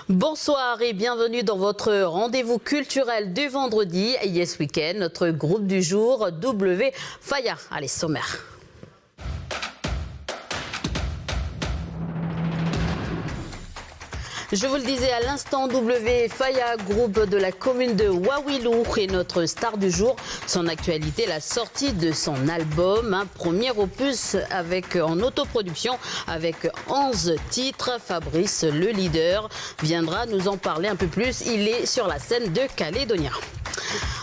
Bonsoir et bienvenue dans votre rendez-vous culturel du vendredi, Yes Weekend, notre groupe du jour, W Faya. Allez, sommaire. Je vous le disais à l'instant, W Faya, groupe de la commune de Wawilou, est notre star du jour. Son actualité, la sortie de son album, un premier opus en autoproduction avec 11 titres. Fabrice, le leader, viendra nous en parler un peu plus. Il est sur la scène de Calédonia.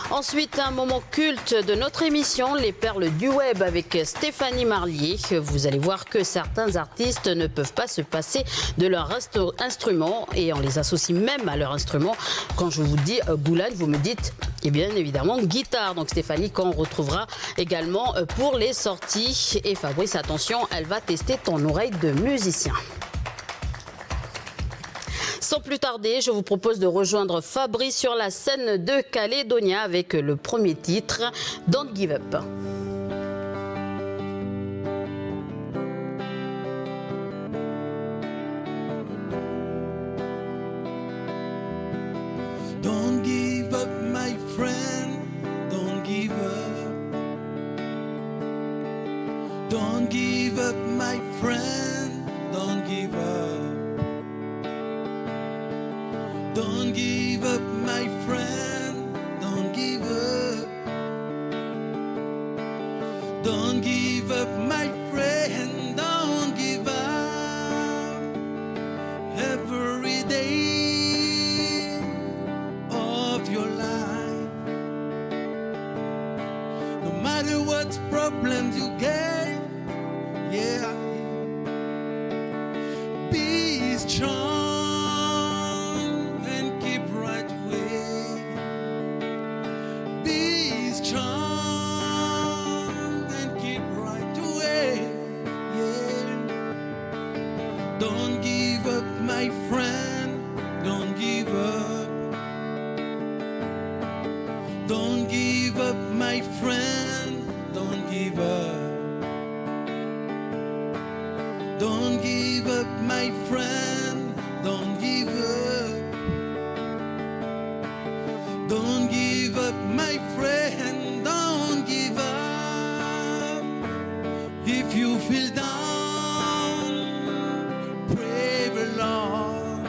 Ensuite, un moment culte de notre émission, les perles du web avec Stéphanie Marlier. Vous allez voir que certains artistes ne peuvent pas se passer de leur instrument et on les associe même à leur instrument. Quand je vous dis Boulan, vous me dites et bien évidemment guitare. Donc Stéphanie, qu'on retrouvera également pour les sorties. Et Fabrice, attention, elle va tester ton oreille de musicien. Sans plus tarder, je vous propose de rejoindre Fabrice sur la scène de Calédonia avec le premier titre, Don't Give Up. Don't give up, my friend, don't give up. Don't give up, my friend, don't give up. Don't give up, my friend, don't give up. Don't give up, my friend, don't give up. Every day of your life, no matter what problems you get, yeah, be strong. Don't give up, my friend, don't give up. Don't give up, my friend, don't give up. Don't give up, my friend, don't give up. Don't give up, my friend, don't give up. If you feel down, Lord,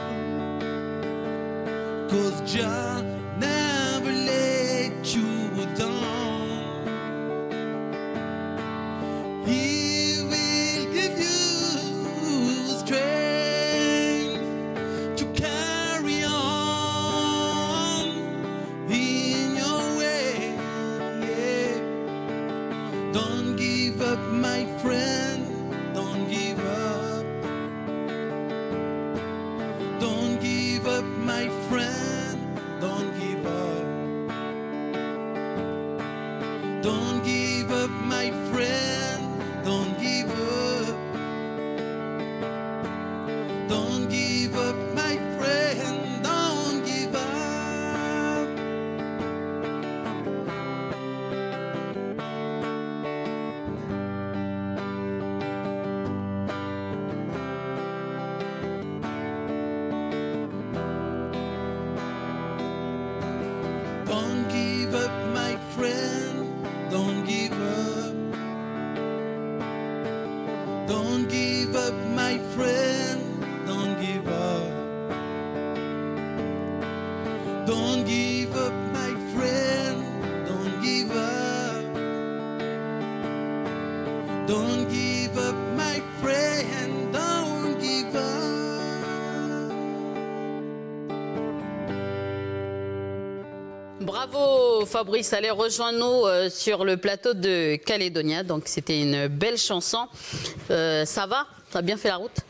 'cause Jah never let you down. He will give you strength to carry on in your way. Yeah. Don't give up, my friend, don't give up. Don't give up, my friend, don't give up. Don't give up, my friend, don't give up. Don't give up, my friend, don't give up. Don't give up, my friend, don't give up. Don't give up, my friend, don't give up. Don't give up, my friend, don't give up. Don't give up, my friend, don't give up. Bravo Fabrice, allez rejoindre-nous sur le plateau de Calédonia. Donc c'était une belle chanson. Ça va? Tu as bien fait la route?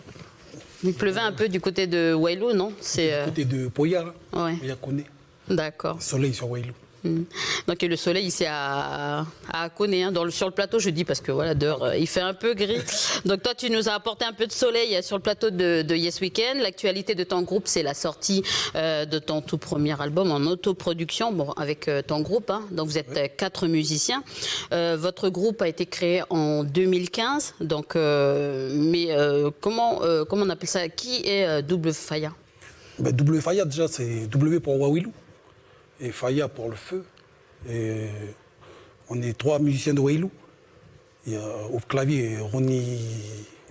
Il pleuvait un peu du côté de Wailou, non? Du côté de Poya, là. Ouais. Poya connaît. D'accord. Soleil sur Wailou. Donc le soleil ici à Koné, hein, sur le plateau, je dis parce que voilà, dehors il fait un peu gris. Donc toi tu nous as apporté un peu de soleil sur le plateau de Yes Weekend. L'actualité de ton groupe, c'est la sortie de ton tout premier album en autoproduction, bon, avec ton groupe. Hein. Donc vous êtes 4 musiciens. Votre groupe a été créé en 2015. Donc, comment on appelle ça? Qui est W Faya? Ben, W Faya, déjà, c'est W pour Wawilou et Faya pour le feu. Et on est 3 musiciens de Wawilou. Il y a au clavier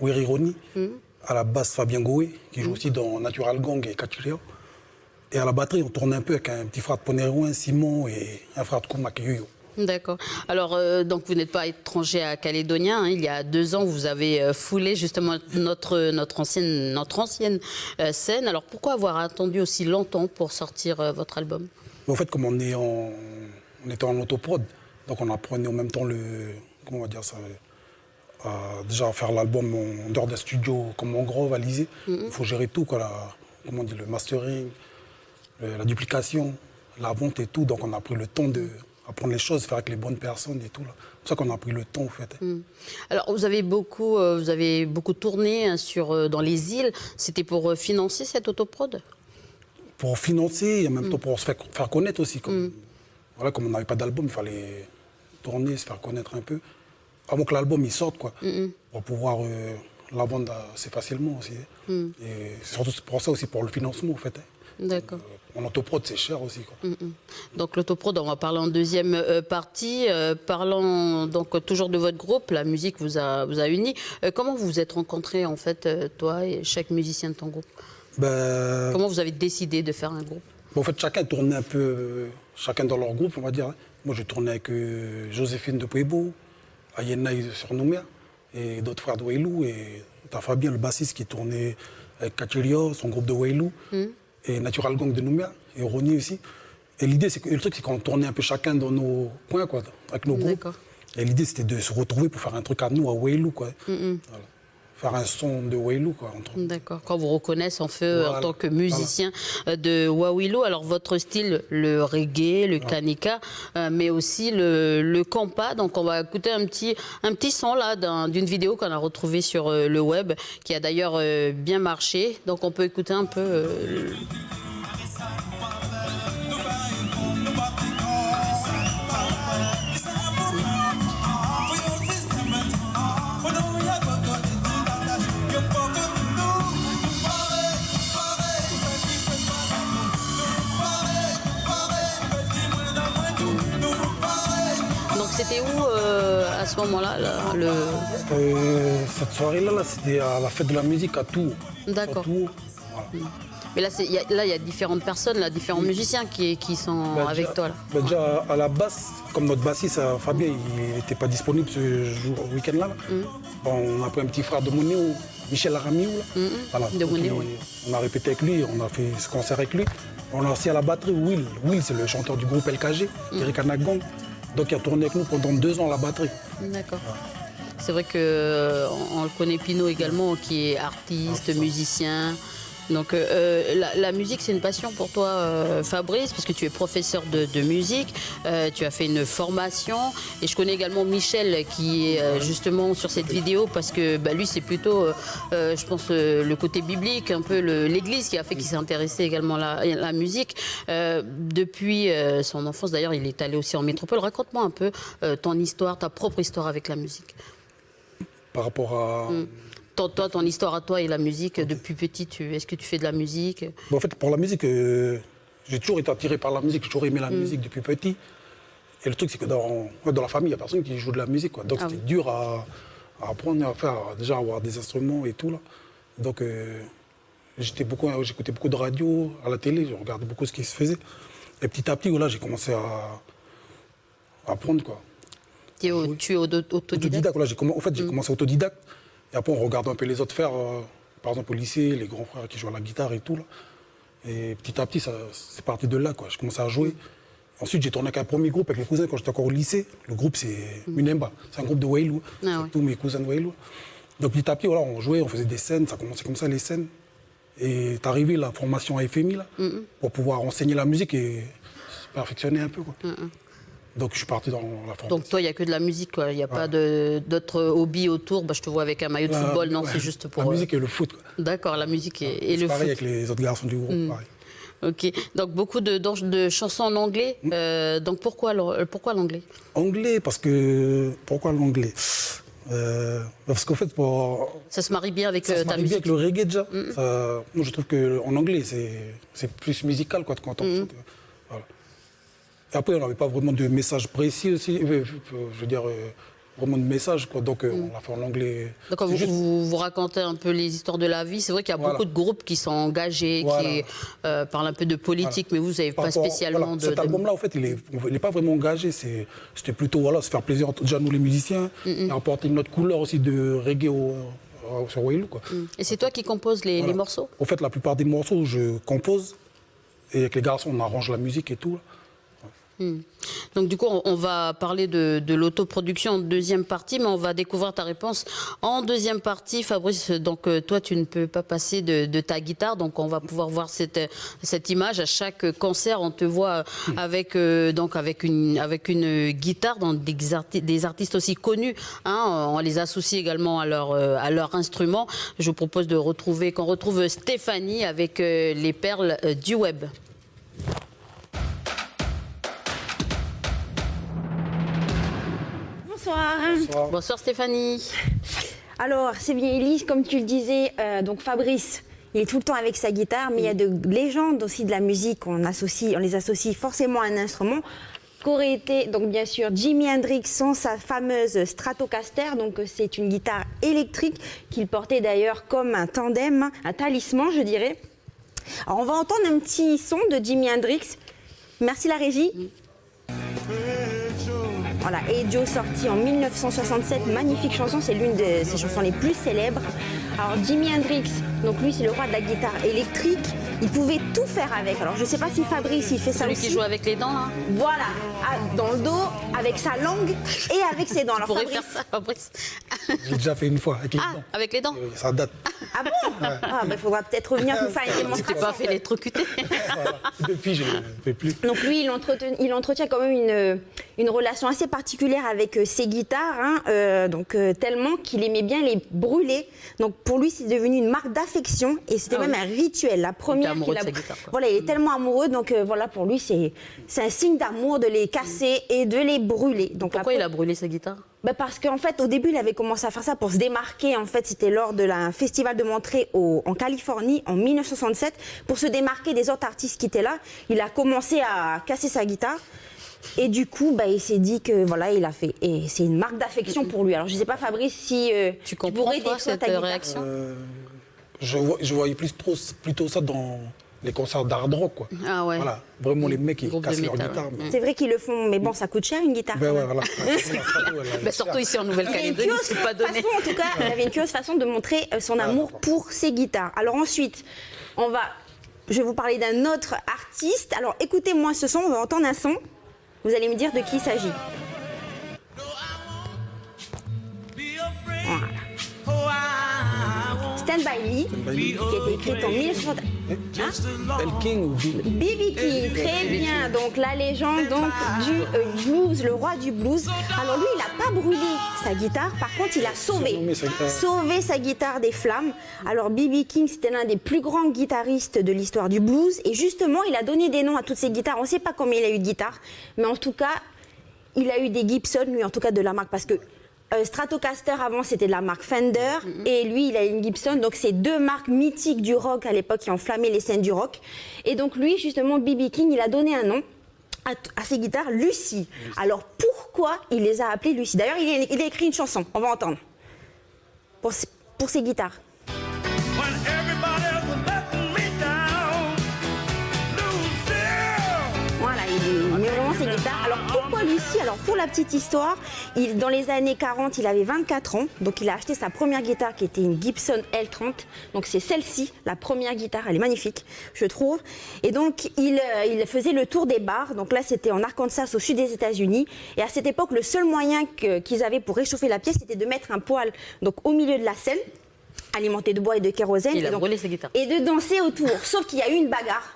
Wiri Roni, à la basse Fabien Goé, qui joue aussi dans Natural Gang et Kachiria. Et à la batterie, on tourne un peu avec un petit frère de Ponérouin, Simon, et un frère de Koumak, Yoyo. D'accord. Alors, donc vous n'êtes pas étranger à Calédonien. Hein. Il y a 2 ans, vous avez foulé justement notre ancienne scène. Alors, pourquoi avoir attendu aussi longtemps pour sortir votre album? En fait, comme on était en autoprod, donc on apprenait en même temps comment on va dire ça, déjà faire l'album en dehors d'un studio comme en gros, valisé. Il faut gérer tout, quoi, comment on dit, le mastering, la duplication, la vente et tout. Donc on a pris le temps d'apprendre les choses, faire avec les bonnes personnes et tout. C'est pour ça qu'on a pris le temps, en fait. Alors, vous avez beaucoup tourné hein, dans les îles. C'était pour financer cette autoprod? Pour financer et en même temps pour se faire connaître aussi. Voilà, comme on n'avait pas d'album, il fallait tourner, se faire connaître un peu. Avant que l'album il sorte, quoi, pour pouvoir la vendre assez facilement aussi. Et surtout pour ça aussi, pour le financement, en fait. D'accord. En autoprod, c'est cher aussi, quoi. Donc l'autoprod, on va parler en deuxième partie. Parlant donc toujours de votre groupe, la musique vous a unis. Comment vous vous êtes rencontrés, en fait, toi et chaque musicien de ton groupe? Comment vous avez décidé de faire un groupe? En fait, chacun tournait un peu, chacun dans leur groupe, on va dire. Moi, je tournais avec Joséphine de Puebo, Ayena sur Nouméa, et d'autres frères de Wailou, et t'as Fabien, le bassiste, qui tournait avec Kachirio, son groupe de Wailou, et Natural Gang de Nouméa, et Ronnie aussi. Et l'idée, le truc, c'est qu'on tournait un peu chacun dans nos coins, quoi, avec nos groupes. Et l'idée, c'était de se retrouver pour faire un truc à nous, à Wailou, quoi. Voilà. Faire un son de Wailou, quoi. D'accord. Quand vous reconnaissez en fait en tant que musicien de Wawilou, alors votre style, le reggae, le kanika, mais aussi le compas. Donc on va écouter un petit son là d'une vidéo qu'on a retrouvée sur le web, qui a d'ailleurs bien marché. Donc on peut écouter un peu. C'était où à ce moment-là Cette soirée-là, c'était à la fête de la musique à Tours. D'accord. Voilà. Mais là, il y a différentes personnes, là, différents musiciens qui sont avec toi. Là. Déjà, à la basse, comme notre bassiste, Fabien, il n'était pas disponible ce week-end-là. On a pris un petit frère de Monéo, Michel Aramiou. Voilà. De Monéo, on a répété avec lui, on a fait ce concert avec lui. On a aussi à la batterie Will. Will, c'est le chanteur du groupe LKG, Eric Anagang. Donc il a tourné avec nous pendant 2 ans à la batterie. D'accord. C'est vrai qu'on le connaît, Pino également, qui est artiste, musicien. Donc la musique, c'est une passion pour toi, Fabrice, parce que tu es professeur de musique, tu as fait une formation. Et je connais également Michel, qui est justement sur cette vidéo, parce que lui, c'est plutôt, je pense, le côté biblique, un peu l'église qui a fait qu'il s'est intéressé également à la musique. Depuis son enfance, d'ailleurs, il est allé aussi en métropole. Raconte-moi un peu ton histoire, ta propre histoire avec la musique. Par rapport à... Toi, ton histoire à toi et la musique, depuis petit, est-ce que tu fais de la musique? En fait, pour la musique, j'ai toujours été attiré par la musique, j'ai toujours aimé la musique depuis petit. Et le truc, c'est que dans la famille, il n'y a personne qui joue de la musique, quoi. Donc c'était dur à apprendre, à faire, déjà avoir des instruments et tout, là. Donc j'écoutais beaucoup de radio, à la télé, je regardais beaucoup ce qui se faisait. Et petit à petit, voilà, j'ai commencé à apprendre, quoi. Tu es autodidacte? Voilà, j'ai commencé autodidacte. Et après, on regarde un peu les autres faire, par exemple au lycée, les grands frères qui jouent à la guitare et tout. Là. Et petit à petit, c'est parti de là, quoi. Je commençais à jouer. Ensuite, j'ai tourné avec un premier groupe avec mes cousins quand j'étais encore au lycée. Le groupe, c'est Munemba. C'est un groupe de Wailou. Tous mes cousins de Wailou. Donc petit à petit, voilà, on jouait, on faisait des scènes. Ça commençait comme ça, les scènes. Et est arrivé la formation à FMI, là, pour pouvoir enseigner la musique et se perfectionner un peu, quoi. Donc je suis parti dans la formation. Donc toi, il n'y a que de la musique, quoi. Il n'y a pas d'autres hobbies autour. Je te vois avec un maillot de football, non, c'est juste pour... La musique et le foot, quoi. D'accord, la musique et le foot. C'est pareil avec les autres garçons du groupe, pareil. Ok, donc beaucoup de chansons en anglais. Donc pourquoi l'anglais? Anglais, parce que... Pourquoi l'anglais? Parce qu'en fait, Ça se marie bien avec ça se ta marie bien musique. avec le reggae déjà. Moi, je trouve qu'en anglais, c'est plus musical quoi, quand on chante. Voilà. Et après, on n'avait pas vraiment de message précis aussi. Je veux dire, vraiment de message, quoi. Donc, on l'a fait en anglais. Donc, quand vous racontez un peu les histoires de la vie, c'est vrai qu'il y a beaucoup de groupes qui sont engagés, qui parlent un peu de politique, mais vous n'avez pas spécialement de... Cet album-là, en fait, il n'est pas vraiment engagé. C'était plutôt se faire plaisir, déjà nous les musiciens, et apporter une autre couleur aussi de reggae sur Wailou, quoi. Et c'est toi qui composes les morceaux? En fait, la plupart des morceaux, je compose, et avec les garçons, on arrange la musique et tout, là. Donc du coup, on va parler de l'autoproduction en deuxième partie, mais on va découvrir ta réponse en deuxième partie. Fabrice, donc toi, tu ne peux pas passer de ta guitare, donc on va pouvoir voir cette image. À chaque concert, on te voit avec une guitare, dans des artistes aussi connus. Hein, on les associe également à leur instrument. Je vous propose qu'on retrouve Stéphanie avec les perles du web. Bonsoir. Bonsoir Stéphanie. Alors, c'est bien Elise, comme tu le disais, donc Fabrice, il est tout le temps avec sa guitare, mais il y a de légendes aussi de la musique, on les associe forcément à un instrument, qu'aurait été, donc bien sûr, Jimi Hendrix sans sa fameuse Stratocaster, donc c'est une guitare électrique qu'il portait d'ailleurs comme un tandem, un talisman, je dirais. Alors, on va entendre un petit son de Jimi Hendrix. Merci la régie. Voilà, et Joe, sorti en 1967, magnifique chanson, c'est l'une de ses chansons les plus célèbres. Alors Jimi Hendrix, donc lui c'est le roi de la guitare électrique, il pouvait tout faire avec. Alors je ne sais pas si Fabrice il fait ça aussi. Celui qui joue avec les dents là. Voilà, dans le dos, avec sa langue et avec ses dents. Alors pourrais Fabrice... faire ça, Fabrice. J'ai déjà fait une fois avec les dents. Avec les dents. Ça date. Ah bon? Il faudra peut-être revenir nous faire une Tu t'es démonstration. pas fait électrocuter. Voilà. Depuis, je ne fais plus. Donc lui, il entretient quand même une relation assez particulière avec ses guitares, hein, tellement qu'il aimait bien les brûler. Donc pour lui, c'est devenu une marque d'affection et c'était même un rituel. La première amoureux qu'il a... de sa guitare, quoi. Voilà, il est tellement amoureux, donc voilà, pour lui, c'est un signe d'amour de les casser et de les brûler. Donc Pourquoi il a brûlé sa guitare? Parce qu'en fait, au début, il avait commencé à faire ça pour se démarquer. En fait, c'était lors de un festival de Monterey en Californie en 1967. Pour se démarquer des autres artistes qui étaient là, il a commencé à casser sa guitare. Et du coup, il s'est dit que voilà, il a fait. Et c'est une marque d'affection pour lui. Alors, je ne sais pas, Fabrice, si tu pourrais décrire cette réaction. Je voyais plutôt ça dans les concerts d'hard rock, quoi. Ah ouais. Voilà, vraiment les mecs qui Groupe cassent de leur métal, guitare. ouais. C'est vrai qu'ils le font, mais bon, ça coûte cher une guitare. Ben ouais, voilà. Surtout ici en Il y a une Nouvelle-Calédonie, curieuse c'est pas donné. façon, en tout cas, il avait une curieuse façon de montrer son amour pour ses guitares. Alors ensuite, je vais vous parler d'un autre artiste. Alors écoutez-moi ce son, on va entendre un son. Vous allez me dire de qui il s'agit. Voilà. Stand By Me, qui a été écrite en 1960. El King ou B.B. King, très bien. Donc la légende du blues, le roi du blues. Alors lui, il n'a pas brûlé sa guitare. Par contre, il a sauvé sa guitare des flammes. Alors B.B. King, c'était l'un des plus grands guitaristes de l'histoire du blues. Et justement, il a donné des noms à toutes ses guitares. On ne sait pas combien il a eu de guitares, mais en tout cas, il a eu des Gibson, lui, en tout cas de la marque, parce que Stratocaster avant c'était de la marque Fender et lui il a une Gibson, donc c'est deux marques mythiques du rock à l'époque qui ont enflammé les scènes du rock. Et donc lui justement, B.B. King, il a donné un nom à ses guitares, Lucy. Alors pourquoi il les a appelées Lucy? D'ailleurs il a écrit une chanson, on va entendre, pour ses guitares. Voilà, il met vraiment ses guitares. Alors pourquoi Lucy? Alors pour la petite histoire, dans les années 40, il avait 24 ans. Donc il a acheté sa première guitare qui était une Gibson L30. Donc c'est celle-ci, la première guitare. Elle est magnifique, je trouve. Et donc il faisait le tour des bars. Donc là c'était en Arkansas, au sud des États-Unis. Et à cette époque, le seul moyen qu'ils avaient pour réchauffer la pièce, c'était de mettre un poêle donc, au milieu de la scène, alimenté de bois et de kérosène. Il a brûlé sa guitare. Et de danser autour. Sauf qu'il y a eu une bagarre.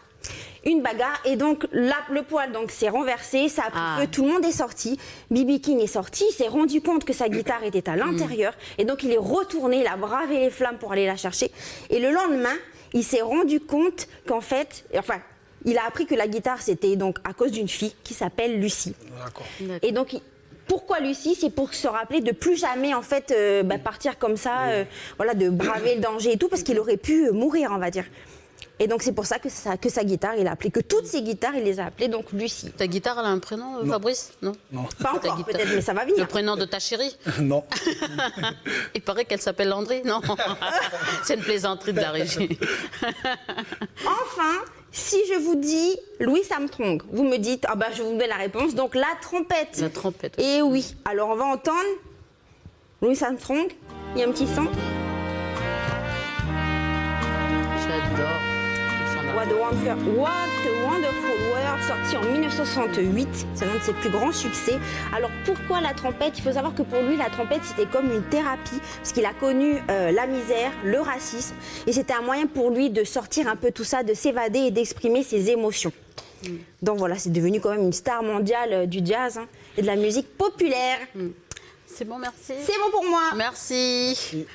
Et donc le poêle s'est renversé, ça a pris feu, tout le monde est sorti. B.B. King est sorti, il s'est rendu compte que sa guitare était à l'intérieur et donc il est retourné, il a bravé les flammes pour aller la chercher. Et le lendemain, il s'est rendu compte qu'en fait, il a appris que la guitare c'était donc à cause d'une fille qui s'appelle Lucy. D'accord. Et donc Pourquoi Lucie? C'est pour se rappeler de plus jamais en fait partir comme ça, voilà, de braver le danger et tout, parce qu'il aurait pu mourir, on va dire. Et donc c'est pour ça que sa guitare, il a appelé, que toutes ses guitares, il les a appelées donc Lucie. Ta guitare, elle a un prénom, Fabrice? Non. Pas encore, peut-être, mais ça va venir. Le prénom de ta chérie? Non. Il paraît qu'elle s'appelle Landry? Non. C'est une plaisanterie de la régie. Enfin, si je vous dis Louis Armstrong, vous me dites, je vous donne la réponse, donc la trompette. La trompette. Et oui, alors on va entendre Louis Armstrong, il y a un petit son. J'adore. What a Wonderful World, sorti en 1968, c'est l'un de ses plus grands succès. Alors pourquoi la trompette? Il faut savoir que pour lui, la trompette, c'était comme une thérapie, parce qu'il a connu la misère, le racisme, et c'était un moyen pour lui de sortir un peu tout ça, de s'évader et d'exprimer ses émotions. Donc voilà, c'est devenu quand même une star mondiale du jazz et de la musique populaire. C'est bon, merci. C'est bon pour moi. Merci.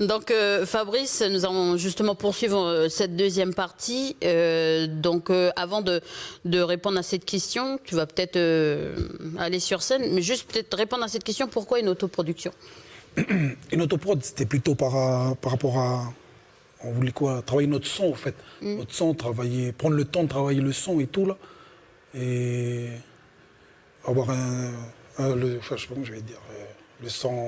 Donc Fabrice, nous allons justement poursuivre cette deuxième partie. Avant de répondre à cette question, tu vas peut-être aller sur scène, mais juste peut-être répondre à cette question, pourquoi une autoproduction? Une autoprod, c'était plutôt par rapport à... On voulait quoi? Travailler notre son, en fait. Notre son, prendre le temps de travailler le son et tout, là. Et avoir je sais pas comment je vais dire... Le son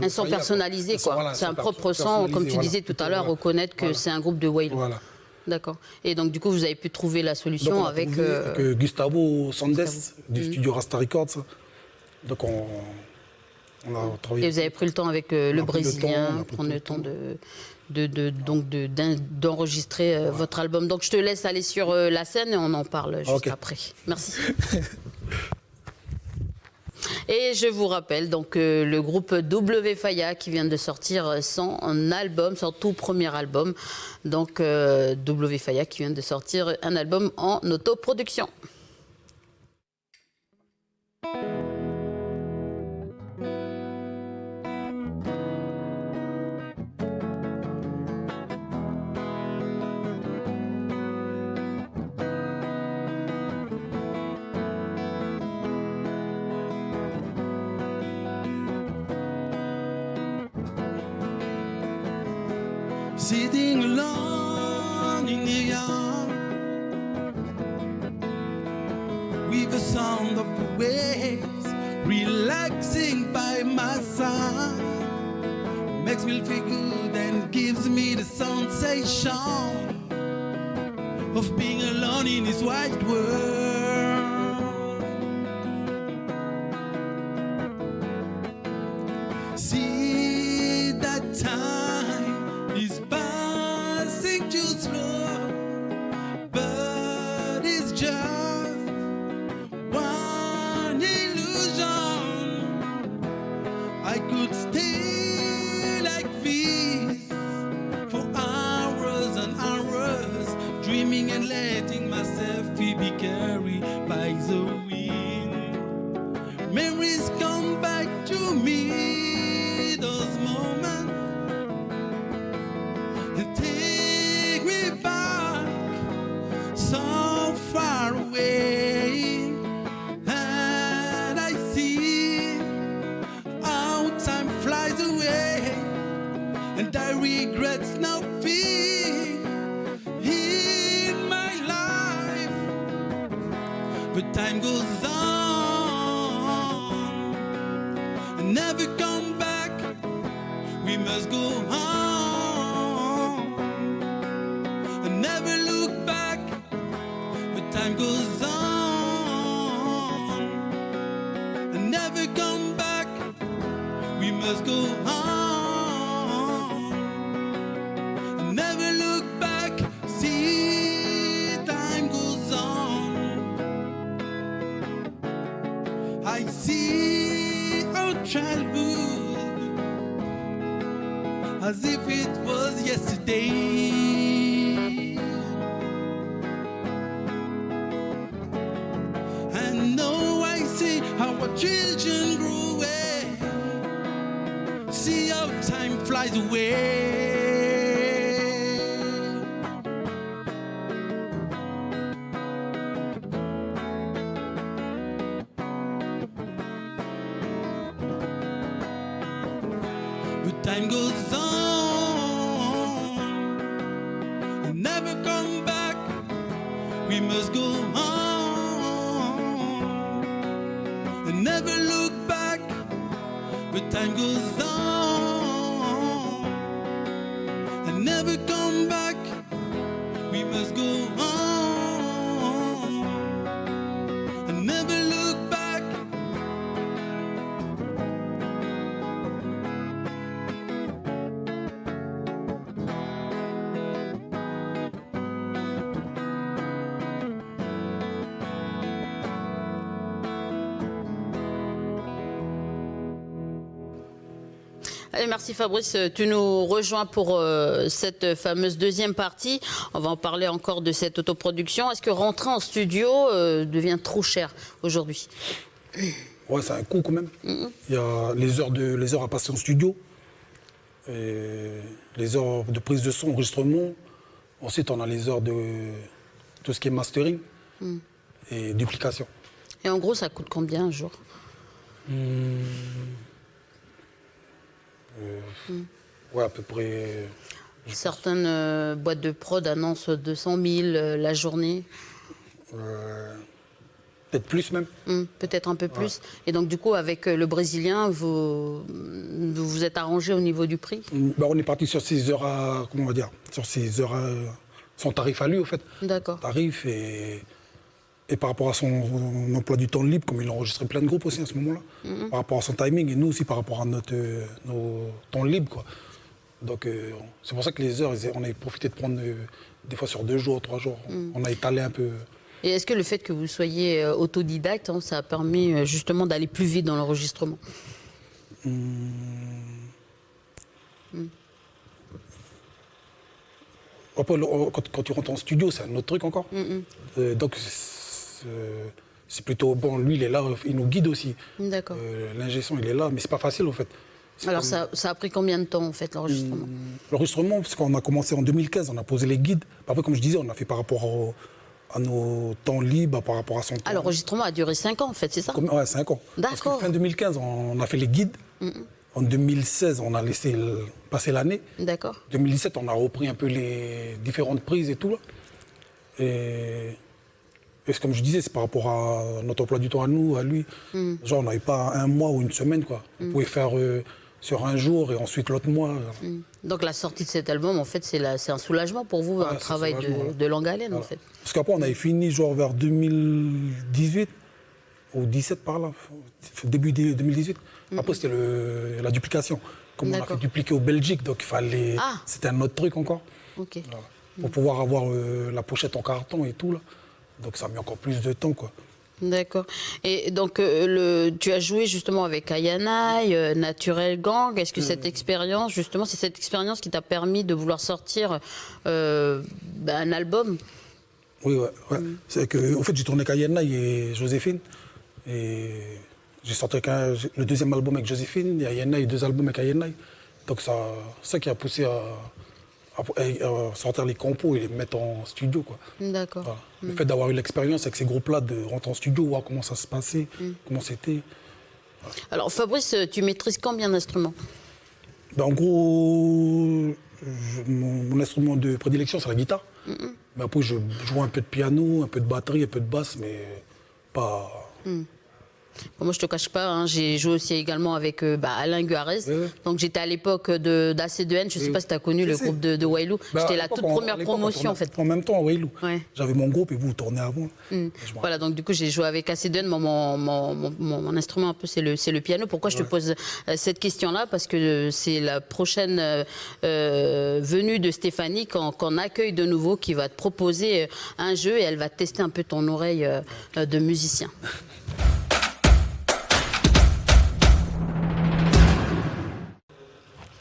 un son personnalisé, quoi. Voilà, c'est un propre son, comme tu disais tout à l'heure, reconnaître que c'est un groupe de Wailou. Voilà. D'accord. Et donc, du coup, vous avez pu trouver la solution avec Gustavo Sandes du studio Rasta Records. Donc, on a travaillé. Et vous avez pris le temps avec le Brésilien, prendre le temps d'enregistrer votre album. Donc, je te laisse aller sur la scène et on en parle juste après. Merci. Et je vous rappelle donc le groupe W Faya qui vient de sortir son tout premier album. Donc W Faya qui vient de sortir un album en autoproduction. Sitting alone in New York with the sound of the waves relaxing by my side, makes me feel good and gives me the sensation of being alone in this wide world. See that time is passing too slow, but it's just one illusion. I could stay like this for hours and hours, dreaming and letting myself be carried by the wind. Memories come back to me, those moments, and take me back so far away. And I see how time flies away, and I regret nothing in my life. But time goes on and never come back. We must go on and never look back. But time goes on and never come back. We must go on and never look back. See, time goes on. I see our childhood as if it was yesterday. And now I see our children growing. See how time flies away. time goes on and never come back. We must go on and never look back. But time goes on and never come back. We must go on and never look back. Allez, merci Fabrice, tu nous rejoins pour cette fameuse deuxième partie. On va en parler encore de cette autoproduction. Est-ce que rentrer en studio devient trop cher aujourd'hui? Ouais, c'est un coût quand même. Il y a les heures à passer en studio, et les heures de prise de son, enregistrement. Ensuite, on a les heures de tout ce qui est mastering et duplication. Et en gros, ça coûte combien un jour? Ouais, à peu près. Certaines boîtes de prod annoncent 200 000 la journée. Peut-être plus même. Peut-être un peu plus. Et donc, du coup, avec le Brésilien, vous vous êtes arrangé au niveau du prix? Bah, on est parti sur ces heures à, comment on va dire, sur ces heures à, son tarif à lui, au fait. D'accord. Tarif et par rapport à son emploi du temps libre, comme il enregistrait plein de groupes aussi à ce moment-là, par rapport à son timing et nous aussi par rapport à nos temps libres, quoi. Donc c'est pour ça que les heures, on a profité de prendre des fois sur 2 jours, 3 jours. On a étalé un peu. Et est-ce que le fait que vous soyez autodidacte, ça a permis justement d'aller plus vite dans l'enregistrement? Après, quand tu rentres en studio, c'est un autre truc encore. Donc c'est plutôt bon. Lui, il est là, il nous guide aussi. D'accord. L'ingé son, il est là, mais c'est pas facile en fait. Alors ça a pris combien de temps en fait l'enregistrement? L'enregistrement, parce qu'on a commencé en 2015, on a posé les guides. Après, comme je disais, on a fait par rapport à nos temps libres, par rapport à son temps. Ah, l'enregistrement a duré 5 ans en fait, c'est ça? Ouais, 5 ans. Parce que D'accord. fin 2015, on a fait les guides. En 2016, on a laissé passer l'année. D'accord. 2017, on a repris un peu les différentes prises et tout. Là. Et comme je disais, c'est par rapport à notre emploi du temps à nous, à lui. Genre, on n'avait pas un mois ou une semaine, quoi. On pouvait faire sur un jour et ensuite l'autre mois. Donc la sortie de cet album, en fait, c'est un soulagement pour vous, un travail de longue haleine, en fait. Parce qu'après, on avait fini genre vers 2018 ou 17 par là, début 2018. Après, c'était la duplication. Comme on a fait dupliquer au Belgique, donc il fallait... C'était un autre truc encore. Ok. Voilà. Pour pouvoir avoir la pochette en carton et tout, là. Donc ça a mis encore plus de temps, quoi. D'accord. Et donc, tu as joué justement avec Ayanaï, Naturel Gang. Est-ce que cette expérience, justement, c'est cette expérience qui t'a permis de vouloir sortir un album? Oui, ouais. C'est que, en fait, j'ai tourné avec Ayanaï et Joséphine. Et j'ai sorti le deuxième album avec Joséphine, et Ayanaï, 2 albums avec Ayanaï. Donc c'est ça qui a poussé à sortir les compos et les mettre en studio, quoi. D'accord. Voilà. Le fait d'avoir eu l'expérience avec ces groupes-là, de rentrer en studio, voir comment ça se passait, comment c'était. Voilà. Alors Fabrice, tu maîtrises combien d'instruments? Ben, en gros, mon instrument de prédilection, c'est la guitare. Mais après, je joue un peu de piano, un peu de batterie, un peu de basse, mais pas... Moi, je te cache pas, j'ai joué aussi également avec Alain Guarez. Donc, j'étais à l'époque d'AC2N. Je ne sais pas si tu as connu le groupe de Wailou. J'étais la toute première promotion, en fait. En même temps, à Wailou. Ouais. J'avais mon groupe et vous tournez avant. Voilà, donc du coup, j'ai joué avec AC2N. Mon instrument, un peu, c'est le piano. Pourquoi je te pose cette question-là? Parce que c'est la prochaine venue de Stéphanie qu'on accueille de nouveau, qui va te proposer un jeu et elle va tester un peu ton oreille de musicien.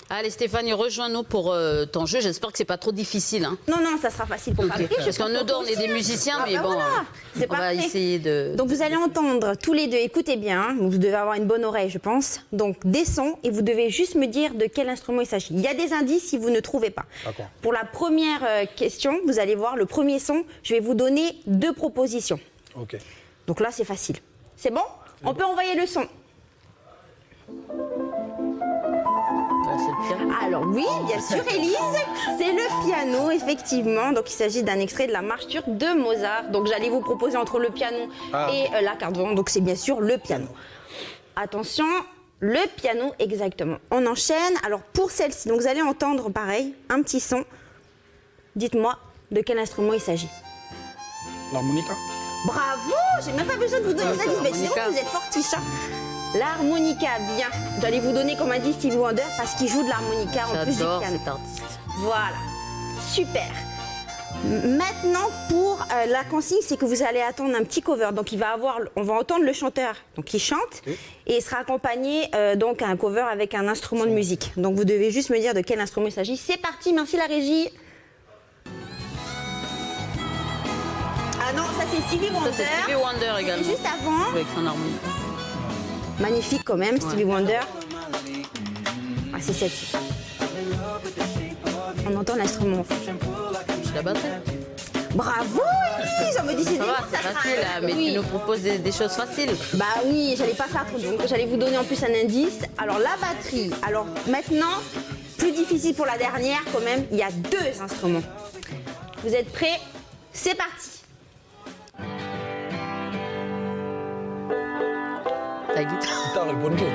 Allez Stéphanie, rejoins-nous pour ton jeu. J'espère que c'est pas trop difficile. Hein. Non, ça sera facile pour Fabrice. Parce qu'en Nodor, on est des musiciens, mais bon, voilà. on va essayer de... Donc vous allez entendre tous les deux, écoutez bien, vous devez avoir une bonne oreille je pense, donc des sons et vous devez juste me dire de quel instrument il s'agit. Il y a des indices si vous ne trouvez pas. Pour la première question, vous allez voir le premier son, je vais vous donner 2 propositions. Ok. Donc là c'est facile. C'est bon? On peut envoyer le son. c'est le piano. Alors oui, bien sûr, Élise, c'est le piano, effectivement. Donc il s'agit d'un extrait de la marche turque de Mozart. Donc j'allais vous proposer entre le piano et la carte vent. Donc c'est bien sûr le piano. Attention, le piano, exactement. On enchaîne. Alors pour celle-ci, donc vous allez entendre pareil, un petit son. Dites-moi de quel instrument il s'agit. L'harmonica. Bravo! J'ai même pas besoin de vous donner des indices, mais sinon vous êtes fortiche. Hein. L'harmonica, bien. J'allais vous donner comme indice Stevie Wonder parce qu'il joue de l'harmonica en plus du piano. J'adore cet artiste. Voilà, super. Maintenant, pour la consigne, c'est que vous allez attendre un petit cover. Donc, on va entendre le chanteur qui chante et il sera accompagné donc à un cover avec un instrument de musique. Donc, vous devez juste me dire de quel instrument il s'agit. C'est parti, merci la régie. Ah non, ça c'est Stevie Wonder. Ça, c'est Stevie Wonder également. Et juste avant. Avec son harmonica. Magnifique quand même, Stevie Wonder. Ah, c'est celle-ci. On entend l'instrument en fait. Je la battrai. Bravo, Elise. On me dit c'est C'est facile, là, mais tu nous proposes des choses faciles. Bah oui, j'allais pas faire trop. Donc j'allais vous donner en plus un indice. Alors la batterie. Alors maintenant, plus difficile pour la dernière quand même. Il y a 2 instruments. Vous êtes prêts? C'est parti. La guitare. Guitare et banjo.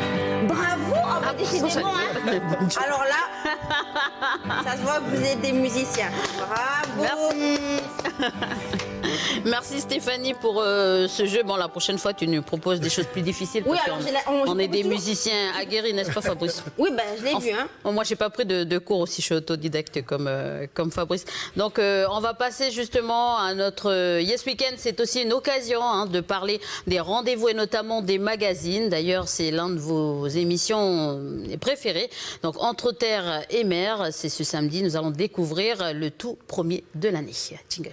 Bravo, oh, bah, décidément, hein. Alors là, ça se voit que vous êtes des musiciens. Bravo. Merci. Merci Stéphanie pour ce jeu. Bon, la prochaine fois, tu nous proposes des choses plus difficiles. Oui, parce alors on est des musiciens aguerris, n'est-ce pas, Fabrice? Oui, ben je l'ai vu. Hein. Moi, j'ai pas pris de cours aussi, je suis autodidacte comme Fabrice. Donc, on va passer justement à notre Yes Weekend. C'est aussi une occasion de parler des rendez-vous et notamment des magazines. D'ailleurs, c'est l'un de vos émissions préférées. Donc, Entre Terre et Mer, c'est ce samedi. Nous allons découvrir le tout premier de l'année. Jingle.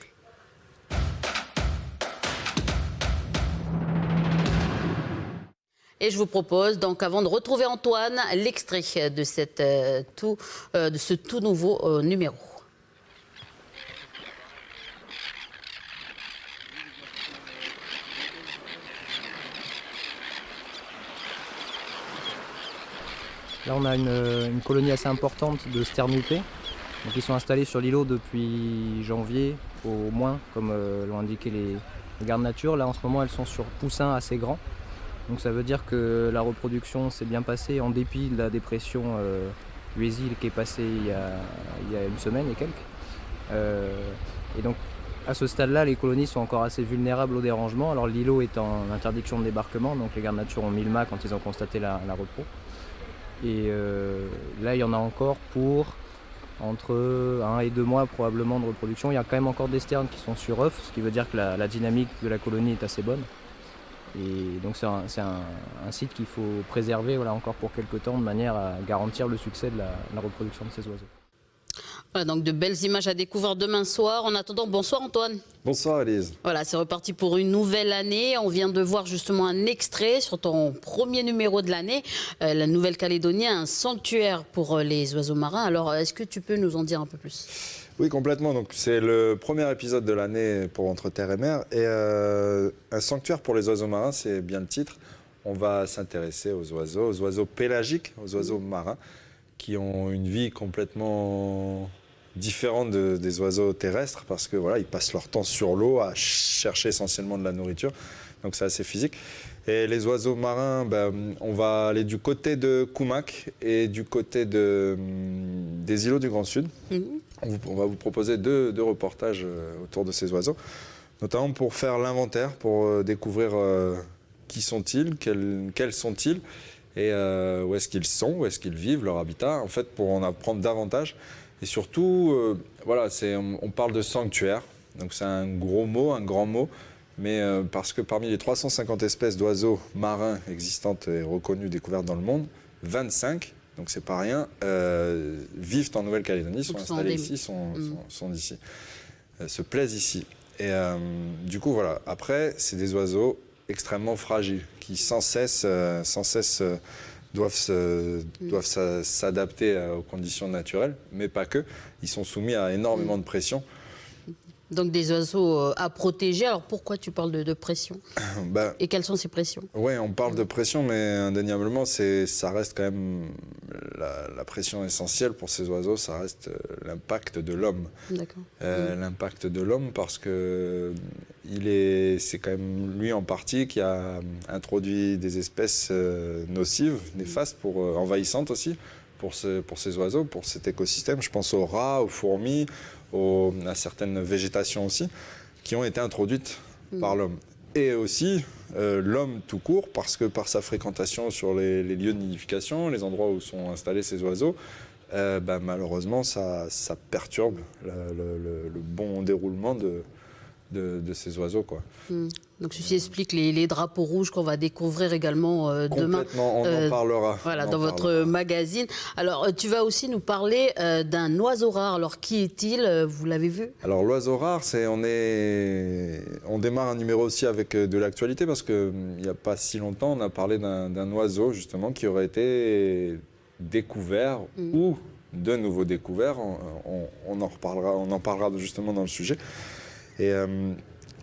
Et je vous propose donc, avant de retrouver Antoine, l'extrait de, de ce tout nouveau numéro. Là, on a une colonie assez importante de sternupés. Donc, ils sont installés sur l'îlot depuis janvier au moins, comme l'ont indiqué les gardes nature. Là, en ce moment, elles sont sur poussins assez grands. Donc ça veut dire que la reproduction s'est bien passée en dépit de la dépression Uesil qui est passée il y a une semaine et quelques. Et donc à ce stade-là, les colonies sont encore assez vulnérables au dérangement. Alors l'îlot est en interdiction de débarquement, donc les gardes nature ont mis le mât quand ils ont constaté la repro. Et là, il y en a encore pour entre 1 et 2 mois probablement de reproduction. Il y a quand même encore des sternes qui sont sur œufs, ce qui veut dire que la dynamique de la colonie est assez bonne. Et donc c'est un site qu'il faut préserver encore pour quelques temps de manière à garantir le succès de la reproduction de ces oiseaux. Voilà, donc de belles images à découvrir demain soir. En attendant, bonsoir Antoine. Bonsoir Elise. Voilà, c'est reparti pour une nouvelle année. On vient de voir justement un extrait sur ton premier numéro de l'année. La Nouvelle-Calédonie, un sanctuaire pour les oiseaux marins. Alors, est-ce que tu peux nous en dire un peu plus ? Oui, complètement. Donc, c'est le premier épisode de l'année pour Entre Terre et Mer. Et un sanctuaire pour les oiseaux marins, c'est bien le titre. On va s'intéresser aux oiseaux pélagiques, aux oiseaux marins, qui ont une vie complètement différente des oiseaux terrestres, parce que voilà, ils passent leur temps sur l'eau à chercher essentiellement de la nourriture. Donc, c'est assez physique. Et les oiseaux marins, on va aller du côté de Koumak et du côté des îlots du Grand Sud. On va vous proposer deux reportages autour de ces oiseaux, notamment pour faire l'inventaire, pour découvrir qui sont-ils, quels sont-ils, et où est-ce qu'ils sont, où est-ce qu'ils vivent, leur habitat, en fait, pour en apprendre davantage. Et surtout, on parle de sanctuaire, donc c'est un gros mot, un grand mot, mais parce que parmi les 350 espèces d'oiseaux marins existantes et reconnues, découvertes dans le monde, 25, donc c'est pas rien, vivent en Nouvelle-Calédonie, sont installés ici, sont d'ici, se plaisent ici. Et du coup, voilà, après, c'est des oiseaux extrêmement fragiles, qui sans cesse doivent s'adapter aux conditions naturelles, mais pas que. Ils sont soumis à énormément de pression. Donc des oiseaux à protéger. Alors pourquoi tu parles de pression? Et quelles sont ces pressions? Oui, on parle de pression, mais indéniablement, ça reste quand même la pression essentielle pour ces oiseaux, ça reste l'impact de l'homme. D'accord. L'impact de l'homme, parce que c'est quand même lui en partie qui a introduit des espèces nocives, néfastes, envahissantes aussi, pour ces oiseaux, pour cet écosystème. Je pense aux rats, aux fourmis, à certaines végétations aussi, qui ont été introduites par l'homme. Et aussi l'homme tout court, parce que par sa fréquentation sur les lieux de nidification, les endroits où sont installés ces oiseaux, malheureusement ça perturbe le bon déroulement de ces oiseaux, quoi. Donc ceci explique les drapeaux rouges qu'on va découvrir également demain. Complètement, on en parlera. Voilà, dans votre magazine. Alors tu vas aussi nous parler d'un oiseau rare. Alors qui est-il? Vous l'avez vu? Alors l'oiseau rare, on démarre un numéro aussi avec de l'actualité, parce qu'il n'y a pas si longtemps, on a parlé d'un oiseau justement qui aurait été découvert ou de nouveau découvert. On en parlera justement dans le sujet. Et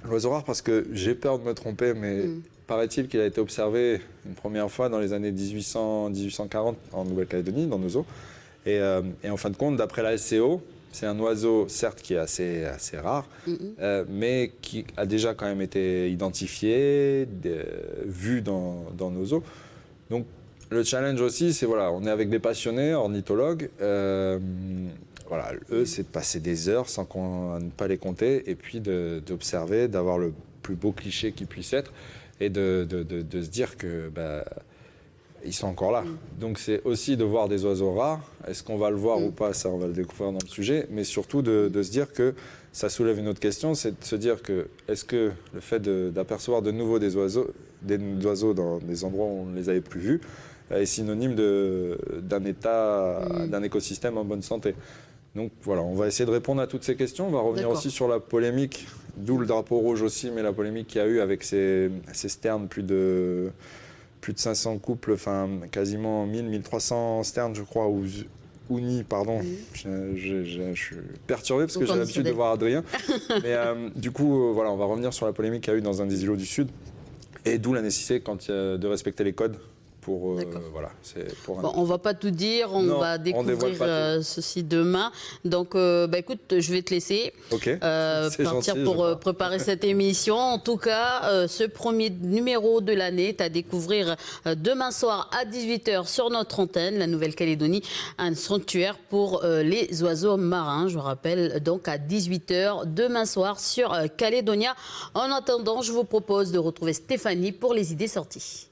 l'oiseau rare, parce que j'ai peur de me tromper, mais paraît-il qu'il a été observé une première fois dans les années 1840 en Nouvelle-Calédonie, dans nos eaux. Et en fin de compte, d'après la SCO, c'est un oiseau, certes, qui est assez rare, mais qui a déjà quand même été identifié, vu dans nos eaux. Donc le challenge aussi, c'est on est avec des passionnés, ornithologues. Voilà, eux, c'est de passer des heures sans ne pas les compter, et puis d'observer, d'avoir le plus beau cliché qui puisse être, et de se dire que ils sont encore là. Donc c'est aussi de voir des oiseaux rares. Est-ce qu'on va le voir ou pas? Ça, on va le découvrir dans le sujet. Mais surtout de se dire que ça soulève une autre question, c'est de se dire que est-ce que le fait d'apercevoir de nouveau des oiseaux dans des endroits où on ne les avait plus vus est synonyme d'un écosystème en bonne santé? Donc voilà, on va essayer de répondre à toutes ces questions. On va revenir aussi sur la polémique, d'où le drapeau rouge aussi, mais la polémique qu'il y a eu avec ces sternes, plus de 500 couples, enfin quasiment 1300 sternes, je crois, ou nids, pardon. Je suis perturbé parce que j'ai l'habitude de voir Adrien. Mais du coup, voilà, on va revenir sur la polémique qu'il y a eu dans un des îlots du Sud, et d'où la nécessité de respecter les codes. Voilà, on ne va pas tout dire, on va découvrir ceci demain. Donc, écoute, je vais te laisser partir pour préparer cette émission. En tout cas, ce premier numéro de l'année, à découvrir demain soir à 18h sur notre antenne, la Nouvelle-Calédonie, un sanctuaire pour les oiseaux marins. Je rappelle, donc à 18h demain soir sur Calédonia. En attendant, je vous propose de retrouver Stéphanie pour les idées sorties.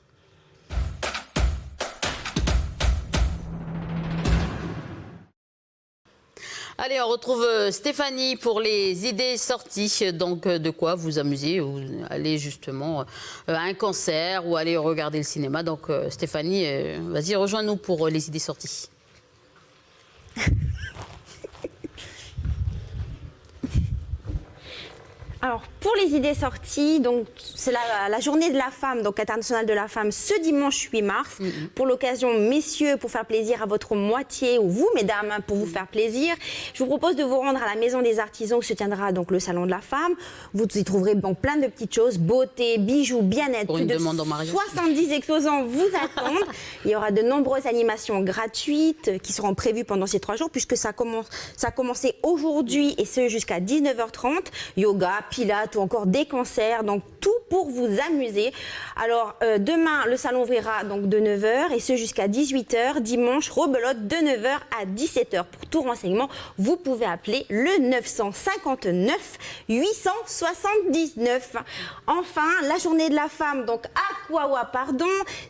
Allez, on retrouve Stéphanie pour les idées sorties. Donc, de quoi vous amuser ou aller justement à un concert ou aller regarder le cinéma. Donc, Stéphanie, vas-y, rejoins-nous pour les idées sorties. Alors, pour les idées sorties, donc c'est la journée de la femme, donc internationale de la femme, ce dimanche 8 mars. Pour l'occasion, messieurs, pour faire plaisir à votre moitié, ou vous, mesdames, pour vous faire plaisir, je vous propose de vous rendre à la Maison des Artisans où se tiendra donc le Salon de la Femme. Vous y trouverez plein de petites choses, beauté, bijoux, bien-être. Plus de 70 exposants vous attendent. Il y aura de nombreuses animations gratuites qui seront prévues pendant ces 3 jours, puisque ça a commencé aujourd'hui et ce jusqu'à 19h30. Yoga, pilates ou encore des concerts, donc tout pour vous amuser. Alors demain, le salon ouvrira donc de 9h et ce jusqu'à 18h. Dimanche, rebelote de 9h à 17h. Pour tout renseignement, vous pouvez appeler le 959 879. Enfin, la journée de la femme, donc à Kouawa,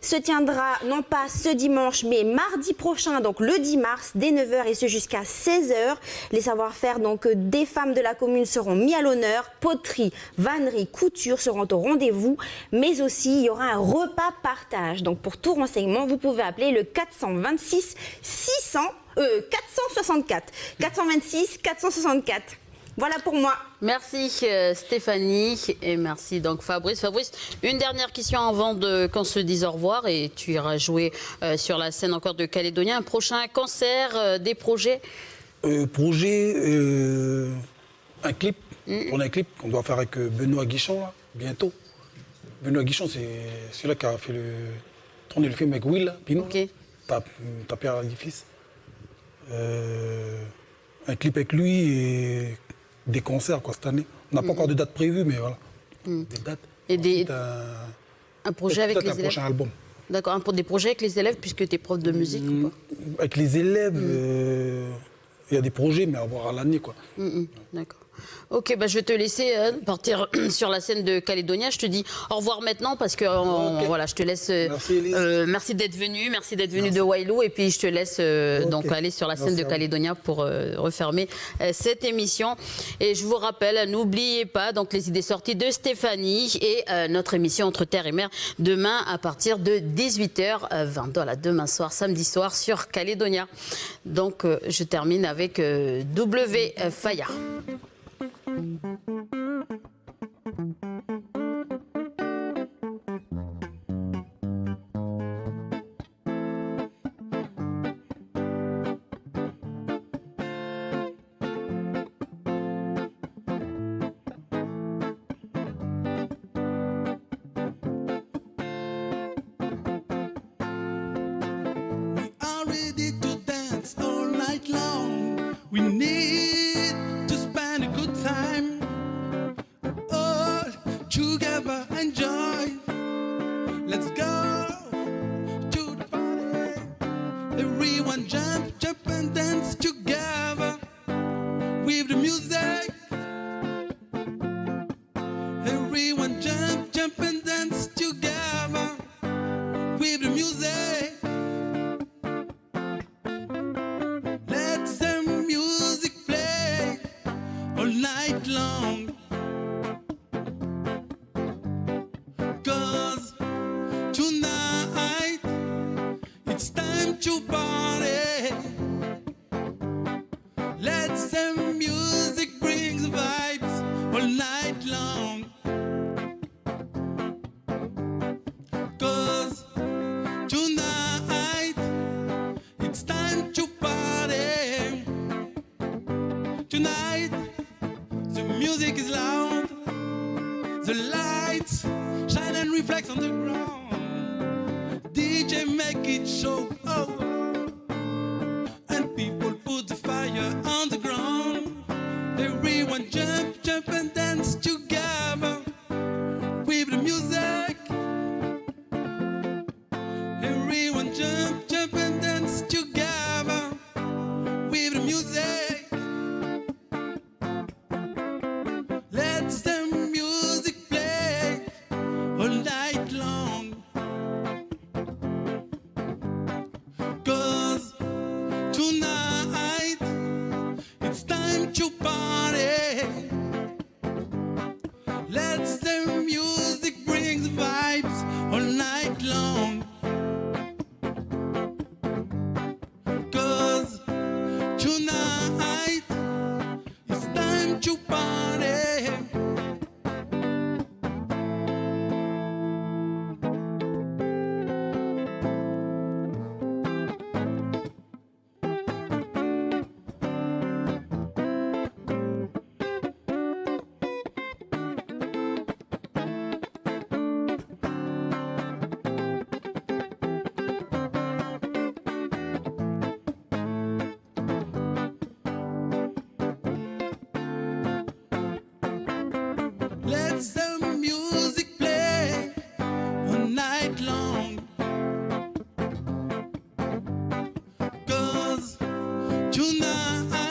se tiendra non pas ce dimanche, mais mardi prochain, donc le 10 mars, dès 9h et ce jusqu'à 16h. Les savoir-faire donc des femmes de la commune seront mis à l'honneur. Poterie, vannerie, couture seront au rendez-vous, mais aussi il y aura un repas partage. Donc pour tout renseignement, vous pouvez appeler le 426 464. Voilà pour moi. Merci Stéphanie et merci donc Fabrice. Fabrice, une dernière question avant qu'on se dise au revoir et tu iras jouer sur la scène encore de Calédonia. Un prochain concert, des projets? Un clip tourner un clip qu'on doit faire avec Benoît Guichon, là, bientôt. Benoît Guichon, c'est celui-là qui a fait tourner le film avec Will, là, Pinot. Ok. T'as Pierre Ladifice. Un clip avec lui et des concerts quoi, cette année. On n'a pas encore de date prévue, mais voilà. Des dates. Et Ensuite, un projet avec les un élèves. prochain album. D'accord, pour des projets avec les élèves, puisque tu es prof de musique ou pas? Avec les élèves, il y a des projets, mais à voir à l'année, quoi. D'accord. Ok, bah je vais te laisser partir sur la scène de Calédonia. Je te dis au revoir maintenant parce que voilà, je te laisse. Merci, Elise. Merci d'être venu de Wailou et puis je te laisse donc aller sur la scène de Calédonia pour refermer cette émission. Et je vous rappelle, n'oubliez pas donc les idées sorties de Stéphanie et notre émission Entre Terre et Mer demain à partir de 18h20. Voilà, demain soir, samedi soir sur Calédonia. Donc je termine avec W. Faya. We are ready to dance all night long. We need to spend a good time. All together enjoy. Let's go to the party. Everyone jump, jump and dance together with the music. Everyone jump, jump and dance together with the music. Let the music play all night long. 'Cause tonight it's time to party. Let the music bring the vibes all night long. 'Cause tonight it's time to party. Tonight the music is loud. The lights shine and reflect on the ground. DJ make it show. Oh. And people put the fire on the ground. Everyone jump, jump and dance together with the music. Everyone jump, jump and dance together with the music. Let the music play all night long. 'Cause tonight it's time to party. Let the music bring the vibes all night long. 'Cause tonight it's time to party. Let the music play all night long. 'Cause tonight